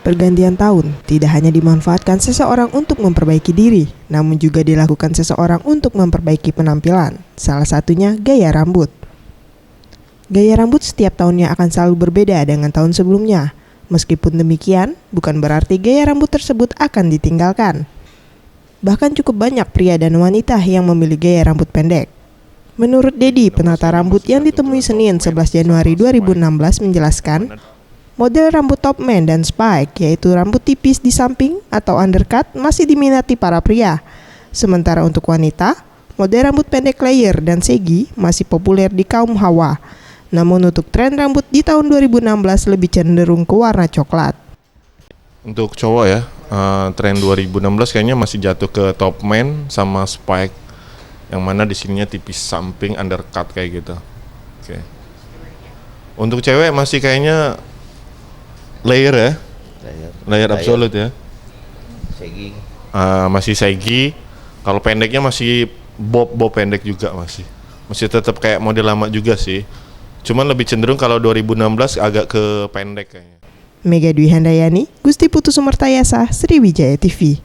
Pergantian tahun tidak hanya dimanfaatkan seseorang untuk memperbaiki diri, namun juga dilakukan seseorang untuk memperbaiki penampilan, salah satunya gaya rambut. Gaya rambut setiap tahunnya akan selalu berbeda dengan tahun sebelumnya. Meskipun demikian, bukan berarti gaya rambut tersebut akan ditinggalkan. Bahkan cukup banyak pria dan wanita yang memilih gaya rambut pendek. Menurut Dedi, penata rambut yang ditemui Senin 11 Januari 2016 menjelaskan, model rambut top man dan spike, yaitu rambut tipis di samping atau undercut, masih diminati para pria. Sementara untuk wanita, model rambut pendek layer dan segi masih populer di kaum hawa. Namun untuk tren rambut di tahun 2016 lebih cenderung ke warna coklat. Untuk cowok ya, tren 2016 kayaknya masih jatuh ke top man sama spike, yang mana di sininya tipis samping undercut kayak gitu. Oke. Untuk cewek masih kayaknya layer ya, layer absolut ya. Segi. Masih segi. Kalau pendeknya masih bob pendek juga masih tetap kayak model lama juga sih. Cuman lebih cenderung kalau 2016 agak ke pendek kayaknya. Mega Dwi Handayani, Gusti Putu Sumertayasa, Sriwijaya TV.